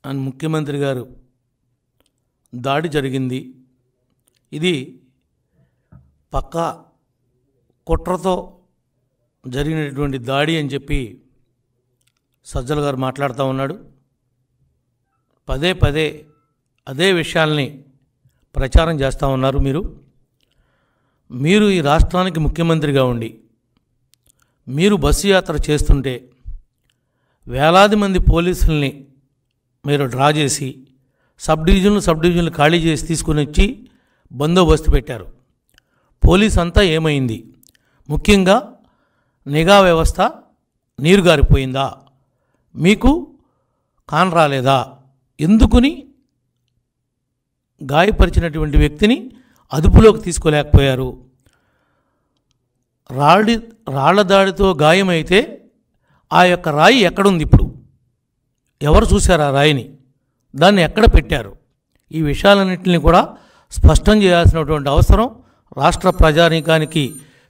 అని ముఖ్యమంత్రి గారు దాడి జరిగింది. ఇది పక్కా కుట్రతో జరిగినటువంటి దాడి అని చెప్పి సజ్జల గారు మాట్లాడుతూ ఉన్నాడు. పదే పదే అదే విషయాల్ని ప్రచారం చేస్తూ ఉన్నారు. మీరు ఈ రాష్ట్రానికి ముఖ్యమంత్రిగా ఉండి మీరు బస్సు యాత్ర చేస్తుంటే వేలాది మంది పోలీసుల్ని మీరు డ్రా చేసి సబ్ డివిజన్లు ఖాళీ చేసి తీసుకుని వచ్చి బందోబస్తు పెట్టారు. పోలీస్ అంతా ఏమైంది? ముఖ్యంగా నిఘా వ్యవస్థ నీరు గారిపోయిందా? మీకు కాన్ రాలేదా? ఎందుకుని గాయపరిచినటువంటి వ్యక్తిని అదుపులోకి తీసుకోలేకపోయారు? రాళ్ల దాడితో గాయమైతే ఆ యొక్క రాయి ఎక్కడుంది? ఇప్పుడు ఎవరు చూశారు ఆ రాయిని? దాన్ని ఎక్కడ పెట్టారు? ఈ విషయాలన్నింటినీ కూడా స్పష్టం చేయాల్సినటువంటి అవసరం, రాష్ట్ర ప్రజానీకానికి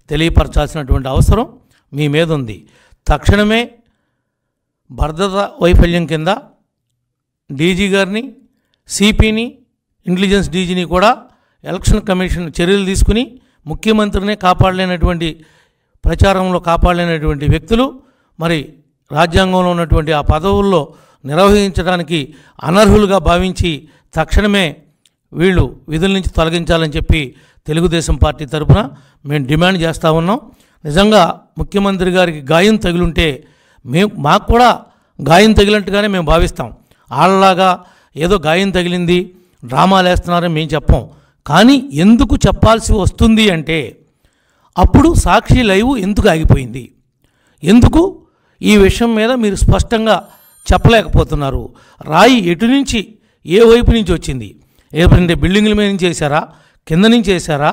తెలియపరచాల్సినటువంటి అవసరం మీ మీద ఉంది. తక్షణమే భద్రతా వైఫల్యం కింద డీజీ గారిని, సిపిని, ఇంటెలిజెన్స్ డీజీని కూడా ఎలక్షన్ కమిషన్ చర్యలు తీసుకుని ముఖ్యమంత్రినే కాపాడలేనటువంటి, ప్రచారంలో కాపాడలేనటువంటి వ్యక్తులు మరి రాజ్యాంగంలో ఉన్నటువంటి ఆ పదవుల్లో నిర్వహించడానికి అనర్హులుగా భావించి తక్షణమే వీళ్ళు విధుల నుంచి తొలగించాలని చెప్పి తెలుగుదేశం పార్టీ తరఫున మేము డిమాండ్ చేస్తూ ఉన్నాం. నిజంగా ముఖ్యమంత్రి గారికి గాయం తగిలుంటే మాకు కూడా గాయం తగిలినట్టుగానే మేము భావిస్తాం. వాళ్ళలాగా ఏదో గాయం తగిలింది డ్రామాలు వేస్తున్నారని మేము చెప్పం. కానీ ఎందుకు చెప్పాల్సి వస్తుంది అంటే అప్పుడు సాక్షి లైవ్ ఎందుకు ఆగిపోయింది? ఎందుకు ఈ విషయం మీద మీరు స్పష్టంగా చెప్పలేకపోతున్నారు? రాయి ఎటు నుంచి, ఏ వైపు నుంచి వచ్చింది? ఏదంటే బిల్డింగుల మీద నుంచి వేశారా, కింద నుంచి వేశారా?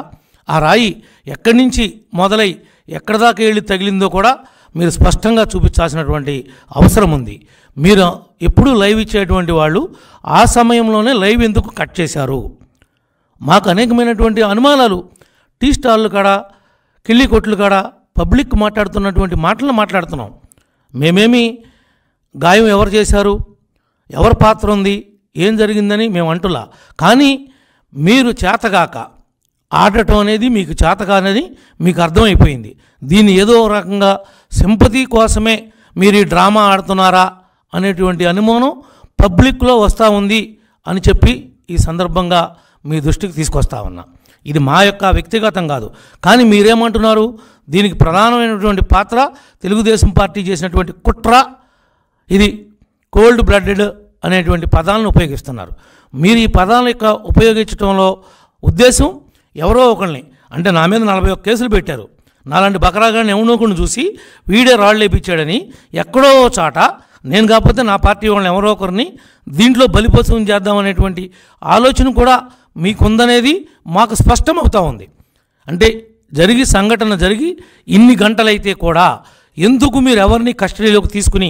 ఆ రాయి ఎక్కడి నుంచి మొదలై ఎక్కడి దాకా వెళ్ళి తగిలిందో కూడా మీరు స్పష్టంగా చూపించాల్సినటువంటి అవసరం ఉంది. మీరు ఎప్పుడు లైవ్ ఇచ్చేటువంటి వాళ్ళు ఆ సమయంలోనే లైవ్ ఎందుకు కట్ చేశారు? మాకు అనేకమైనటువంటి అనుమానాలు. టీ స్టాళ్ళు కాడ, కిళ్ళి కొట్లు కాడ పబ్లిక్ మాట్లాడుతున్నటువంటి మాటలను మాట్లాడుతున్నాం. మేమేమి గాయం ఎవరు చేశారు, ఎవరి పాత్ర ఉంది, ఏం జరిగిందని మేము అంటులా. కానీ మీరు చేతగాక ఆడటం అనేది మీకు చేతగానని మీకు అర్థమైపోయింది. దీన్ని ఏదో రకంగా సింపతి కోసమే మీరు ఈ డ్రామా ఆడుతున్నారా అనేటువంటి అనుమానం పబ్లిక్లో వస్తూ ఉంది అని చెప్పి ఈ సందర్భంగా మీ దృష్టికి తీసుకొస్తా ఉన్నా. ఇది మా యొక్క వ్యక్తిగతం కాదు. కానీ మీరేమంటున్నారు? దీనికి ప్రధానమైనటువంటి పాత్ర తెలుగుదేశం పార్టీ చేసినటువంటి కుట్ర, ఇది కోల్డ్ బ్లడెడ్ అనేటువంటి పదాలను ఉపయోగిస్తున్నారు. మీరు ఈ పదాల యొక్క ఉపయోగించడంలో ఉద్దేశం ఎవరో ఒకరిని, అంటే నా మీద 41 కేసులు పెట్టారు. నాలాంటి బకరాగాన్ని ఎవనోకుని చూసి వీడే రాళ్ళు లేపించాడని ఎక్కడో చాట నేను కాకపోతే నా పార్టీ వాళ్ళని ఎవరో ఒకరిని దీంట్లో బలిపశువుని చేద్దామనేటువంటి ఆలోచన కూడా మీకుందనేది మాకు స్పష్టమవుతూ ఉంది. అంటే సంఘటన జరిగి ఇన్ని గంటలైతే కూడా ఎందుకు మీరు ఎవరిని కస్టడీలోకి తీసుకుని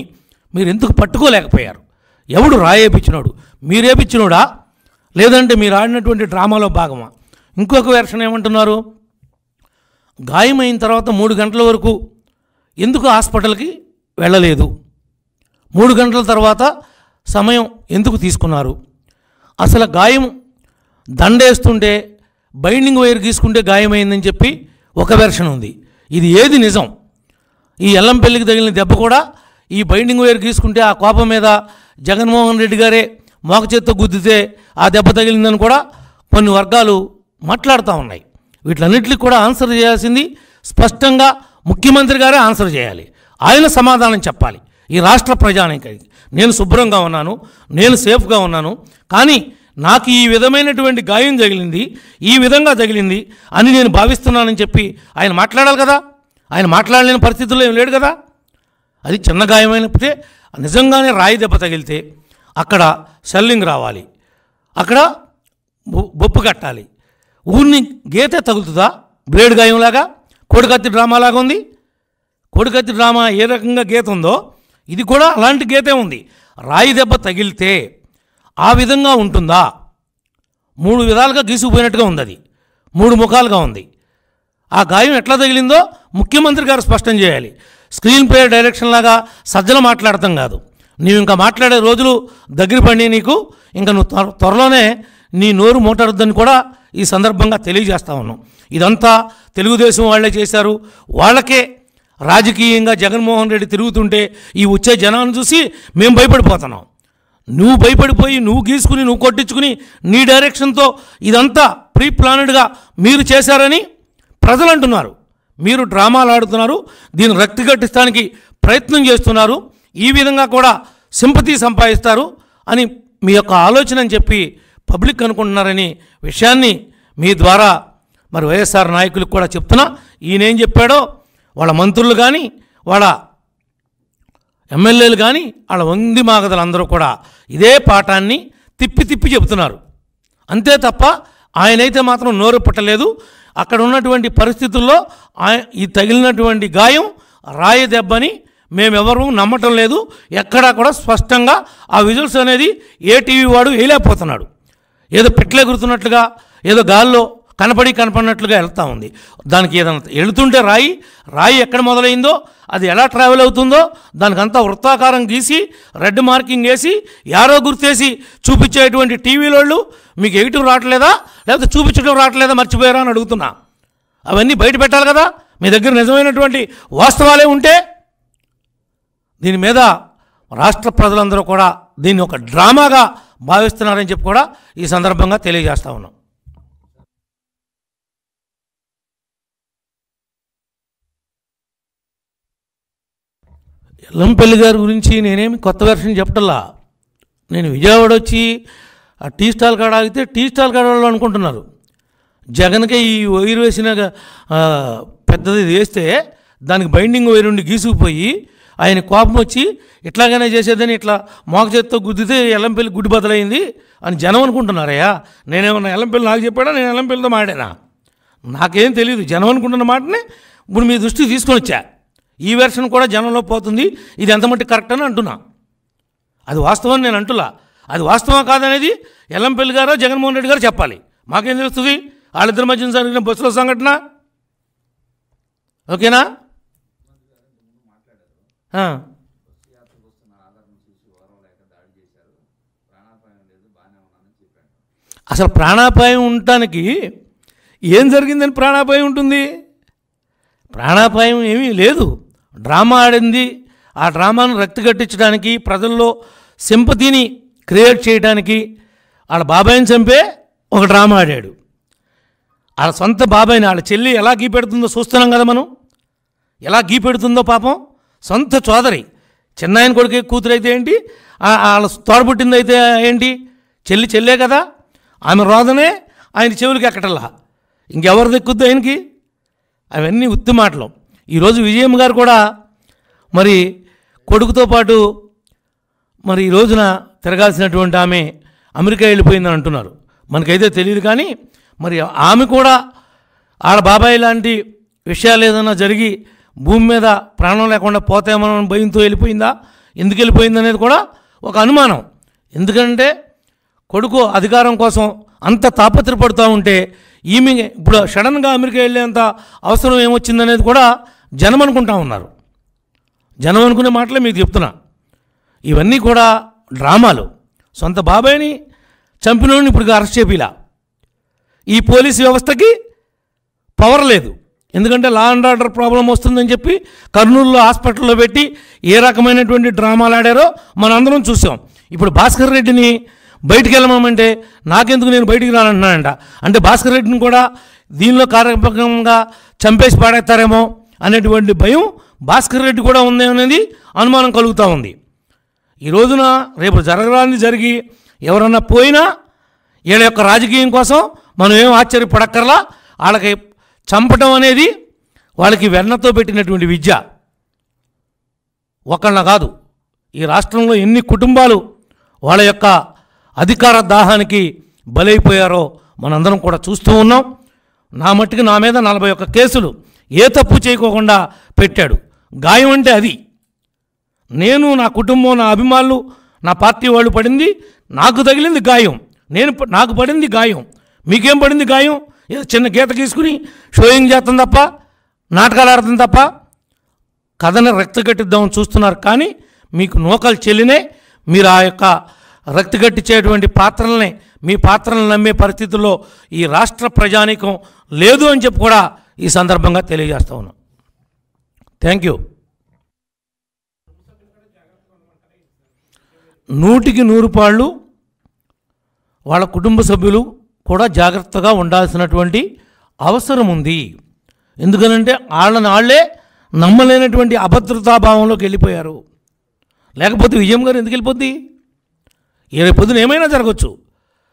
మీరు ఎందుకు పట్టుకోలేకపోయారు? ఎవడు రాయేపించినోడు? మీరేపించినోడా, లేదంటే మీరు ఆడినటువంటి డ్రామాలో భాగమా? ఇంకొక వెర్షన్ ఏమంటున్నారు? గాయమైన తర్వాత 3 గంటల వరకు ఎందుకు హాస్పిటల్కి వెళ్ళలేదు? 3 గంటల తర్వాత సమయం ఎందుకు తీసుకున్నారు? అసలు గాయం దండేస్తుంటే బైండింగ్ వైర్ గీసుకుంటే గాయమైందని చెప్పి ఒక వెర్షన్ ఉంది. ఇది ఏది నిజం? ఈ ఎల్లంపల్లికి తగిలిన దెబ్బ కూడా ఈ బైండింగ్ వైర్ గీసుకుంటే ఆ కోపం మీద జగన్మోహన్ రెడ్డి గారే మోక చేత్తో గుద్దితే ఆ దెబ్బ తగిలిందని కూడా కొన్ని వర్గాలు మాట్లాడుతూ ఉన్నాయి. వీటిలన్నింటికి కూడా ఆన్సర్ చేయాల్సింది స్పష్టంగా ముఖ్యమంత్రి గారే ఆన్సర్ చేయాలి. ఆయన సమాధానం చెప్పాలి ఈ రాష్ట్ర ప్రజానీకానికి. నేను శుభ్రంగా ఉన్నాను, నేను సేఫ్గా ఉన్నాను, కానీ నాకు ఈ విధమైనటువంటి గాయం తగిలింది, ఈ విధంగా తగిలింది అని నేను భావిస్తున్నానని చెప్పి ఆయన మాట్లాడాలి కదా. ఆయన మాట్లాడలేని పరిస్థితుల్లో ఏం లేడు కదా. అది చిన్న గాయమైనప్పుడే నిజంగానే రాయి దెబ్బ తగిలితే అక్కడ సెల్లింగ్ రావాలి, అక్కడ బొప్పు కట్టాలి. ఊరిని గీతే తగులుతుందా? బ్లేడ్ గాయంలాగా, కోడికత్తి డ్రామాలాగా ఉంది. కోడికత్తి డ్రామా ఏ రకంగా గీత ఉందో ఇది కూడా అలాంటి గీతే ఉంది. రాయి దెబ్బ తగిలితే ఆ విధంగా ఉంటుందా? 3 విధాలుగా గీసుకుపోయినట్టుగా ఉంది. అది 3 ముఖాలుగా ఉంది. ఆ గాయం ఎట్లా తగిలిందో ముఖ్యమంత్రి గారు స్పష్టం చేయాలి. స్క్రీన్ ప్లే డైరెక్షన్ లాగా సజ్జలు మాట్లాడటం కాదు. నీవు ఇంకా మాట్లాడే రోజులు దగ్గర పడి నీకు ఇంకా నువ్వు త్వరలోనే నీ నోరు మూటరుద్దని కూడా ఈ సందర్భంగా తెలియజేస్తా ఉన్నాం. ఇదంతా తెలుగుదేశం వాళ్ళే చేశారు. వాళ్ళకే రాజకీయంగా జగన్మోహన్ రెడ్డి తిరుగుతుంటే ఈ వచ్చే జనాన్ని చూసి మేము భయపడిపోతున్నాం. నువ్వు భయపడిపోయి నువ్వు గీసుకుని నువ్వు కొట్టించుకుని నీ డైరెక్షన్తో ఇదంతా ప్రీ ప్లానెడ్గా మీరు చేశారని ప్రజలు అంటున్నారు. మీరు డ్రామాలు ఆడుతున్నారు, దీన్ని రక్తి కట్టించడానికి ప్రయత్నం చేస్తున్నారు, ఈ విధంగా కూడా సింపతి సంపాదిస్తారు అని మీ యొక్క ఆలోచన అని చెప్పి పబ్లిక్ అనుకుంటున్నారని విషయాన్ని మీ ద్వారా మరి వైఎస్ఆర్ నాయకులకు కూడా చెప్తున్నా. ఈయనేం చెప్పాడో వాళ్ళ మంత్రులు కానీ వాళ్ళ ఎమ్మెల్యేలు కానీ వాళ్ళ వంది మాగదలు అందరూ కూడా ఇదే పాఠాన్ని తిప్పి తిప్పి చెబుతున్నారు. అంతే తప్ప ఆయనైతే మాత్రం నోరు పట్టలేదు. అక్కడ ఉన్నటువంటి పరిస్థితుల్లో ఈ తగిలినటువంటి గాయం రాయి దెబ్బని మేమెవరూ నమ్మటం లేదు. ఎక్కడా కూడా స్పష్టంగా ఆ విజువల్స్ అనేది ఏ టీవీ వాడు వేయలేకపోతున్నాడు. ఏదో పెట్లెగురుతున్నట్లుగా ఏదో గాల్లో కనపడినట్లుగా వెళ్తూ ఉంది. దానికి ఏదైనా వెళుతుంటే రాయి ఎక్కడ మొదలైందో అది ఎలా ట్రావెల్ అవుతుందో దానికంతా వృత్తాకారం గీసి రెడ్ మార్కింగ్ వేసి యారో గుర్తేసి చూపించేటువంటి టీవీలోళ్ళు మీకు ఎగిటివ్ రావట్లేదా లేకపోతే చూపించడం రావట్లేదా మర్చిపోయారా అని అడుగుతున్నా. అవన్నీ బయట పెట్టాలి కదా. మీ దగ్గర నిజమైనటువంటి వాస్తవాలే ఉంటే దీని మీద రాష్ట్ర ప్రజలందరూ కూడా దీన్ని ఒక డ్రామాగా భావిస్తున్నారని చెప్పి కూడా ఈ సందర్భంగా తెలియజేస్తా ఉన్నాం. ఎల్లంపల్లి గారి గురించి నేనేమి కొత్త వెర్షన్ చెప్పటల్లా. నేను విజయవాడ వచ్చి ఆ టీ స్టాల్ కాడ ఆగితే టీ స్టాల్ కాడ వాళ్ళు అనుకుంటున్నారు జగన్కే ఈ వైరు వేసిన పెద్దది వేస్తే దానికి బైండింగ్ వైరు ఉండి గీసుకుపోయి ఆయన కోపం వచ్చి ఇట్లాగనే చేసేదని ఇట్లా మోక చేత్తో గుద్దితే ఎల్లంపల్లి గుడ్డి బదలైంది అని జనం అనుకుంటున్నారయ్యా. నేనేమన్నా ఎల్లంపల్లి నాకు చెప్పాడా, నేను ఎల్లంపల్లితో మాడానా? నాకేం తెలియదు. జనం అనుకుంటున్న మాటనే ఇప్పుడు మీ దృష్టికి తీసుకొని వచ్చా. ఈ వెర్షన్ కూడా జనంలో పోతుంది. ఇది ఎంత మట్టి కరెక్ట్ అని అంటున్నా. అది వాస్తవం నేను అంటున్నా. అది వాస్తవం కాదనేది ఎల్లంపల్లి గారో జగన్మోహన్ రెడ్డి గారు చెప్పాలి. మాకేం తెలుస్తుంది వాళ్ళిద్దరి మధ్య జరిగిన బస్సులో సంఘటన? ఓకేనా? అసలు ప్రాణాపాయం ఉండటానికి ఏం జరిగిందని ప్రాణాపాయం ఉంటుంది? ప్రాణాపాయం ఏమీ లేదు. డ్రామా ఆడింది. ఆ డ్రామాను రక్తి కట్టించడానికి, ప్రజల్లో సింపతిని క్రియేట్ చేయడానికి వాళ్ళ బాబాయిని చంపే ఒక డ్రామా ఆడాడు. వాళ్ళ సొంత బాబాయిని, వాళ్ళ చెల్లి ఎలా గీపెడుతుందో చూస్తున్నాం కదా మనం. ఎలా గీపెడుతుందో పాపం. సొంత సోదరి, చిన్నాయన కొడుకు కూతురు అయితే ఏంటి, వాళ్ళ తోడబుట్టింది అయితే ఏంటి, చెల్లే కదా. ఆమె రోదనే ఆయన చెవులకి ఎక్కటల్లా. ఇంకెవరు దక్కుద్దు ఆయనకి? అవన్నీ ఉత్తి మాటలు. ఈరోజు విజయమ్మ గారు కూడా మరి కొడుకుతో పాటు మరి ఈ రోజున తిరగాల్సినటువంటి ఆమె అమెరికా వెళ్ళిపోయిందని అంటున్నారు. మనకైతే తెలియదు. కానీ మరి ఆమె కూడా ఆడ బాబాయ్ లాంటి విషయాలు ఏదైనా జరిగి భూమి మీద ప్రాణం లేకుండా పోతామని భయంతో వెళ్ళిపోయిందా, ఎందుకు వెళ్ళిపోయింది అనేది కూడా ఒక అనుమానం. ఎందుకంటే కొడుకు అధికారం కోసం అంత తాపత్రపడుతూ ఉంటే ఈమె ఇప్పుడు సడన్గా అమెరికా వెళ్ళేంత అవసరం ఏమొచ్చిందనేది కూడా జనం అనుకుంటా ఉన్నారు. జనం అనుకునే మాటలే మీకు చెప్తున్నా. ఇవన్నీ కూడా డ్రామాలు. సొంత బాబాయిని చంపినోడిని ఇప్పుడు అరెస్ట్ చేపిలా. ఈ పోలీసు వ్యవస్థకి పవర్ లేదు. ఎందుకంటే లా అండ్ ఆర్డర్ ప్రాబ్లం వస్తుందని చెప్పి కర్నూలులో హాస్పిటల్లో పెట్టి ఏ రకమైనటువంటి డ్రామాలు ఆడారో మనందరం చూసాం. ఇప్పుడు భాస్కర్ రెడ్డిని బయటికి వెళ్ళమంటే నాకెందుకు, నేను బయటికి రానంటున్నానంట. అంటే భాస్కర్ రెడ్డిని కూడా దీనిలో కార్యక్రమంగా చంపేసి పాడేస్తారేమో అనేటువంటి భయం భాస్కర్ రెడ్డి కూడా ఉందేమనేది అనుమానం కలుగుతూ ఉంది. ఈ రోజున రేపు జరగరానిది జరిగి ఎవరన్నా పోయినా వీళ్ళ యొక్క రాజకీయం కోసం మనం ఏం ఆశ్చర్యపడక్కర్లా. వాళ్ళకి చంపటం అనేది వాళ్ళకి వెన్నతో పెట్టినటువంటి విద్య. ఒకళ్ళ కాదు, ఈ రాష్ట్రంలో ఎన్ని కుటుంబాలు వాళ్ళ యొక్క అధికార దాహానికి బలైపోయారో మనందరం కూడా చూస్తూ ఉన్నాం. నా మట్టుకు నా మీద 41 కేసులు ఏ తప్పు చేయకోకుండా పెట్టాడు. గాయం అంటే అది. నేను, నా కుటుంబం, నా అభిమానులు, నా పార్టీ వాళ్ళు పడింది, నాకు తగిలింది గాయం. నాకు పడింది గాయం. మీకేం పడింది గాయం? ఏదో చిన్న గీత గీసుకుని షోయింగ్ చేస్తాం తప్ప, నాటకాలు ఆడతాం తప్ప, కథని రక్త కట్టిద్దామని చూస్తున్నారు. కానీ మీకు నూకలు చెల్లినే మీరు ఆ యొక్క రక్తి కట్టించేటువంటి పాత్రలనే మీ పాత్రలను నమ్మే పరిస్థితుల్లో ఈ రాష్ట్ర ప్రజానీకం లేదు అని చెప్పి కూడా ఈ సందర్భంగా తెలియజేస్తా ఉన్నాం. Thank you. 100కి 100 వాళ్ళ కుటుంబ సభ్యులు కూడా జాగ్రత్తగా ఉండాల్సినటువంటి అవసరం ఉంది. ఎందుకనంటే వాళ్ళే నమ్మలేనటువంటి అభద్రతాభావంలోకి వెళ్ళిపోయారు. లేకపోతే విజయం గారు ఎందుకు వెళ్ళిపోద్ది? పొద్దున ఏమైనా జరగచ్చు.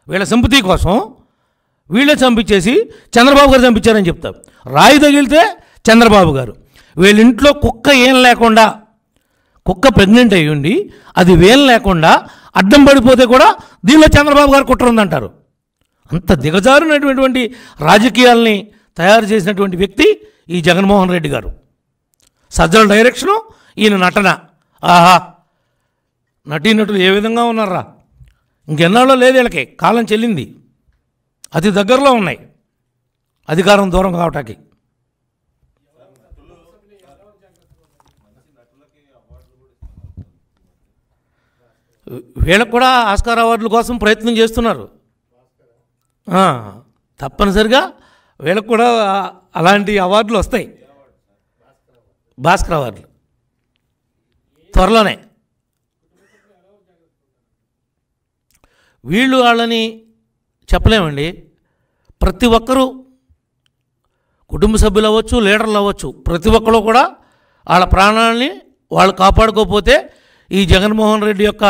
వీళ్ళ సింపతి కోసం వీళ్ళే చంపించేసి చంద్రబాబు గారు చంపించారని చెప్తారు. రాయి తగిలితే చంద్రబాబు గారు, వీళ్ళ ఇంట్లో కుక్క ఏం లేకుండా, కుక్క ప్రెగ్నెంట్ అయ్యి ఉండి అది వేలు లేకుండా అడ్డం పడిపోతే కూడా దీనిలో చంద్రబాబు గారు కుట్ర ఉందంటారు. అంత దిగజారినటువంటి రాజకీయాల్ని తయారు చేసినటువంటి వ్యక్తి ఈ జగన్మోహన్ రెడ్డి గారు. సజ్జల డైరెక్షను, ఈయన నటన. ఆహా, నటీనటులు ఏ విధంగా ఉన్నారా! ఇంకెన్నాళ్ళో లేదు వీళ్ళకి, కాలం చెల్లింది, అతి దగ్గరలో ఉన్నాయి అధికారం దూరం కావటానికి. వీళ్ళకు కూడా ఆస్కార్ అవార్డుల కోసం ప్రయత్నం చేస్తున్నారు. తప్పనిసరిగా వీళ్ళకు కూడా అలాంటి అవార్డులు వస్తాయి. భాస్కర్ అవార్డులు త్వరలోనే. వీళ్ళు వాళ్ళని చెప్పలేమండి. ప్రతి ఒక్కరూ కుటుంబ సభ్యులు అవ్వచ్చు, లీడర్లు అవ్వచ్చు, ప్రతి ఒక్కరు కూడా వాళ్ళ ప్రాణాలని వాళ్ళు కాపాడుకోకపోతే ఈ జగన్మోహన్ రెడ్డి యొక్క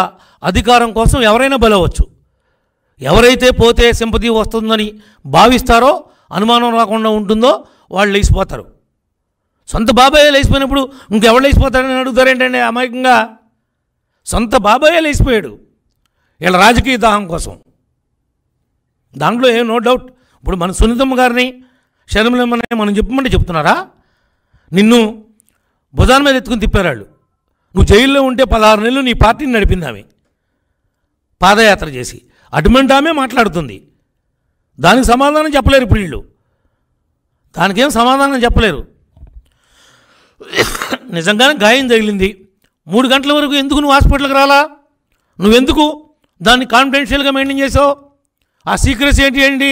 అధికారం కోసం ఎవరైనా బలవచ్చు. ఎవరైతే పోతే సింపతి వస్తుందని భావిస్తారో, అనుమానం రాకుండా ఉంటుందో వాళ్ళు లేచిపోతారు. సొంత బాబాయే లేచిపోయినప్పుడు ఇంకెవరు లేచిపోతారని అడుగుతారేంటండి అమాయకంగా? సొంత బాబాయే లేచిపోయాడు వీళ్ళ రాజకీయ దాహం కోసం. దాంట్లో ఏం నో డౌట్. ఇప్పుడు మన సునీతమ్మ గారిని, షర్మిలమ్మని మనం చెప్పమంటే చెప్తున్నారా? నిన్ను భుజాన మీద ఎత్తుకుని తిప్పారాళ్ళు. నువ్వు జైల్లో ఉంటే 16 నెలలు నీ పార్టీని నడిపింది ఆమె, పాదయాత్ర చేసి. అటువంటి ఆమె మాట్లాడుతుంది. దానికి సమాధానం చెప్పలేరు ఇప్పుడు వీళ్ళు. దానికేం సమాధానం చెప్పలేరు. నిజంగానే గాయం తగిలింది. 3 గంటల వరకు ఎందుకు నువ్వు హాస్పిటల్కి రాలా? నువ్వెందుకు దాన్ని కాన్ఫిడెన్షియల్గా మెయింటైన్ చేసావు? ఆ సీక్రెట్స్ ఏంటి?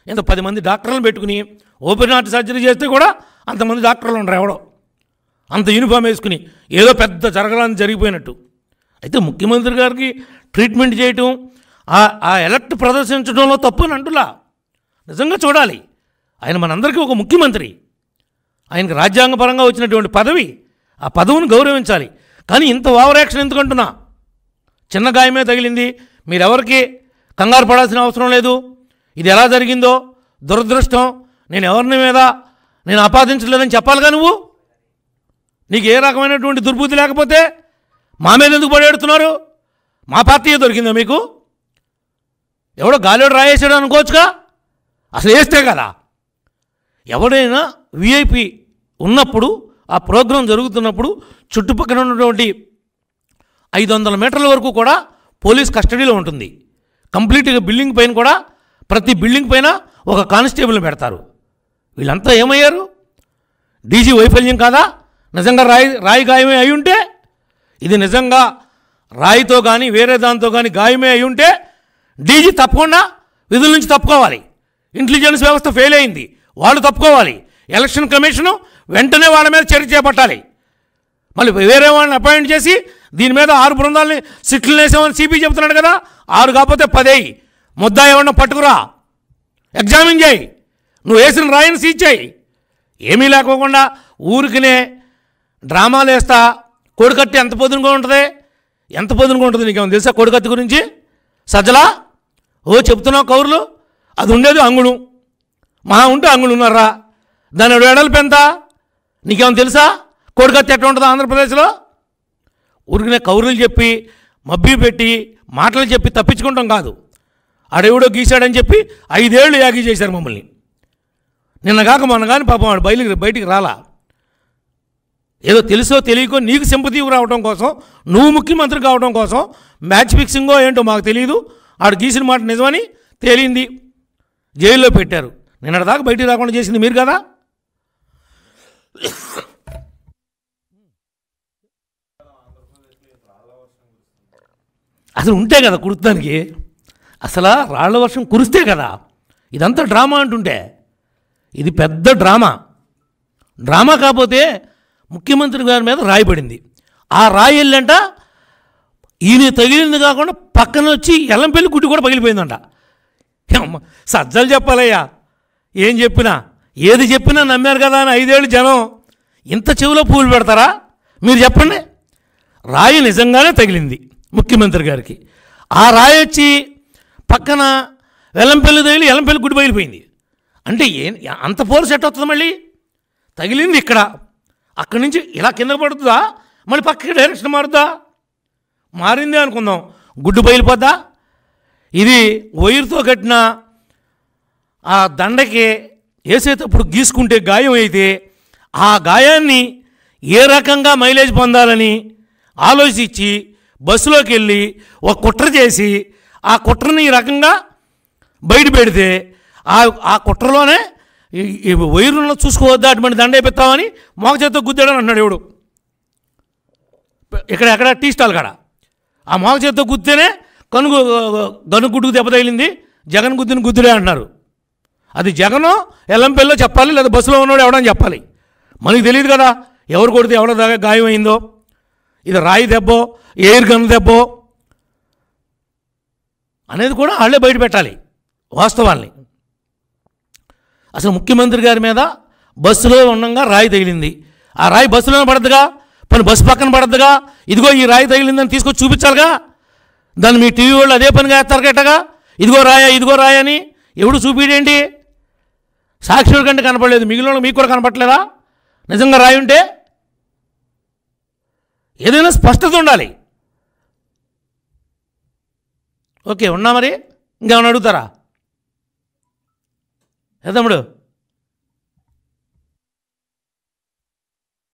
ఇంత 10 మంది డాక్టర్లను పెట్టుకుని ఓపెన్ హార్ట్ సర్జరీ చేస్తే కూడా అంతమంది డాక్టర్లు ఉండరు. ఎవడో అంత యూనిఫామ్ వేసుకుని ఏదో పెద్ద జరగడానికి జరిగిపోయినట్టు. అయితే ముఖ్యమంత్రి గారికి ట్రీట్మెంట్ చేయటం, ఆ ఎలక్ట్ ప్రదర్శించడంలో తప్పు అని అంటులా. నిజంగా చూడాలి. ఆయన మనందరికీ ఒక ముఖ్యమంత్రి. ఆయనకి రాజ్యాంగపరంగా వచ్చినటువంటి పదవి. ఆ పదవిని గౌరవించాలి. కానీ ఇంత ఓవర్ యాక్షన్ ఎందుకంటున్నా? చిన్న గాయమే తగిలింది, మీరెవరికి కంగారు పడాల్సిన అవసరం లేదు. ఇది ఎలా జరిగిందో దురదృష్టం, నేను ఎవరిని మీద నేను ఆపాదించలేదని చెప్పాలిగా నువ్వు. నీకు ఏ రకమైనటువంటి దుర్బుద్ధి లేకపోతే మా మీద ఎందుకు పడేడుతున్నారు? మా పార్టీ దొరికిందా మీకు? ఎవడో గాలిలో రాయేసాడు అనుకోవచ్చుగా. అసలు వేస్తే కదా. ఎవడైనా విఐపి ఉన్నప్పుడు, ఆ ప్రోగ్రాం జరుగుతున్నప్పుడు చుట్టుపక్కల ఉన్నటువంటి 500 మీటర్ల వరకు కూడా పోలీస్ కస్టడీలో ఉంటుంది. కంప్లీట్గా బిల్డింగ్ పైన కూడా, ప్రతి బిల్డింగ్ పైన ఒక కానిస్టేబుల్ని పెడతారు. వీళ్ళంతా ఏమయ్యారు? డీజీ వైఫల్యం కాదా? నిజంగా రాయి గాయమే అయి ఉంటే, ఇది నిజంగా రాయితో కానీ వేరే దాంతో కానీ గాయమే అయి ఉంటే డీజీ తప్పకుండా విధుల నుంచి తప్పుకోవాలి. ఇంటెలిజెన్స్ వ్యవస్థ ఫెయిల్ అయింది, వాళ్ళు తప్పుకోవాలి. ఎలక్షన్ కమిషను వెంటనే వాళ్ళ మీద చర్య చేపట్టాలి. మళ్ళీ వేరే వాళ్ళని అపాయింట్ చేసి దీని మీద 6 బృందాలని సిట్లు వేసామని సిపి చెబుతున్నాడు కదా. 6 కాకపోతే 10 అయ్యి ముద్దా ఎవరన్నా పట్టుకురా, ఎగ్జామిన్ చేయి, నువ్వు వేసిన రాయిని సీజ్ చేయి. ఏమీ లేకోకుండా ఊరికినే డ్రామాలు వేస్తా. కోడికత్తి ఎంత పొద్దునగా ఉంటుంది? ఎంత పొద్దునగా ఉంటుంది నీకేమో తెలుసా కోడికత్తి గురించి? సజ్జలా చెప్తున్నావు కౌరులు. అది ఉండేది అంగుళం, మహా ఉంటే అంగుళున్నారా. దాని వెడల్పు ఎంత నీకేమో తెలుసా? కోడికత్తి ఎట్లా ఉంటుందో ఆంధ్రప్రదేశ్లో? ఊరికినే కౌరులు చెప్పి మబ్బి పెట్టి మాటలు చెప్పి తప్పించుకుంటాం కాదు. ఆడెవడో గీశాడని చెప్పి 5 ఏళ్ళు యాగి చేశారు మమ్మల్ని. నిన్నగాక మొన్న కానీ పాపం వాడు బయటికి రాలా. ఏదో తెలుసో తెలియకో నీకు సింపతి రావడం కోసం, నువ్వు ముఖ్యమంత్రి కావడం కోసం మ్యాచ్ ఫిక్సింగో ఏంటో మాకు తెలియదు. ఆడు గీసిన మాట నిజమని తేలింది, జైల్లో పెట్టారు. నిన్నటిదాకా బయటికి రాకుండా చేసింది మీరు కదా. అసలు ఉంటే కదా కుర్తానికి, అసలు రాళ్ల వర్షం కురిస్తే కదా ఇదంతా డ్రామా అంటుంటే. ఇది పెద్ద డ్రామా. డ్రామా కాకపోతే ముఖ్యమంత్రి గారి మీద రాయి పడింది. ఆ రాయి వెళ్ళంట ఈయన తగిలింది కాకుండా పక్కన వచ్చి ఎల్లంపల్లి గుడ్డి కూడా పగిలిపోయిందంట. సజ్జలు చెప్పాలయ్యా, ఏం చెప్పినా ఏది చెప్పినా నమ్మారు కదా అని 5 ఏళ్ళు జనం ఇంత చెవిలో పూలు పెడతారా? మీరు చెప్పండి. రాయి నిజంగానే తగిలింది ముఖ్యమంత్రి గారికి. ఆ రాయి వచ్చి పక్కన వెల్లంపల్లి తగిలి ఎల్లంపల్లి గుడి పగిలిపోయింది అంటే అంత ఫోర్స్ ఎట్ వస్తుంది? మళ్ళీ తగిలింది ఇక్కడ, అక్కడి నుంచి ఇలా కింద పడుతుందా, మళ్ళీ పక్కకి డైరెక్షన్ మారుద్దా? మారిందే అనుకుందాం, గుడ్డు పగిలిపోద్దా? ఇది వైర్తో కట్టిన ఆ దండకి వేసేటప్పుడు గీసుకుంటే గాయం అయితే ఆ గాయాన్ని ఏ రకంగా మైలేజ్ పొందాలని ఆలోచించి బస్సులోకి వెళ్ళి ఒక కుట్ర చేసి ఆ కుట్రని ఈ రకంగా బయట పెడితే ఆ కుట్రలోనే ఈ వైరులను చూసుకోవద్దా అటువంటి దండ వేపిస్తామని మోగ చేత్తో గుద్దాడని అన్నాడు ఎవడు. ఎక్కడ టీ స్టాల్ కాడ ఆ మోగ చేత్తో గుద్దేనే గనుగుడ్డుకు దెబ్బ తగిలింది, జగన్ గుద్దిన గుద్దుడే అంటున్నారు. అది జగనో ఎల్లంపల్లిలో చెప్పాలి, లేదా బస్సులో ఉన్నాడు ఎవడని చెప్పాలి. మనకి తెలియదు కదా ఎవరు కొడితే ఎవడ దాకా గాయం అయిందో. ఇది రాయి దెబ్బో ఎయిర్ గన్ దెబ్బో అనేది కూడా వాళ్ళే బయట పెట్టాలి వాస్తవాల్ని. అసలు ముఖ్యమంత్రి గారి మీద బస్సులో ఉండగా రాయి తగిలింది. ఆ రాయి బస్సులోనే పడద్దుగా, పని బస్సు పక్కన పడద్దుగా. ఇదిగో ఈ రాయి తగిలిందని తీసుకొచ్చి చూపించాలిగా. దాన్ని మీ టీవీ వాళ్ళు అదే పనిగా వేస్తారు గట్టగా, ఇదిగో రాయ అని. ఎవడు చూపిడేంటి? సాక్షుల కంటే కనపడలేదు, మిగిలిన మీకు కూడా కనపడలేదా? నిజంగా రాయి ఉంటే ఏదైనా స్పష్టత ఉండాలి. ఓకే, ఉన్నా మరి ఇంకేమైనా అడుగుతారా? ఏ తమ్ముడు?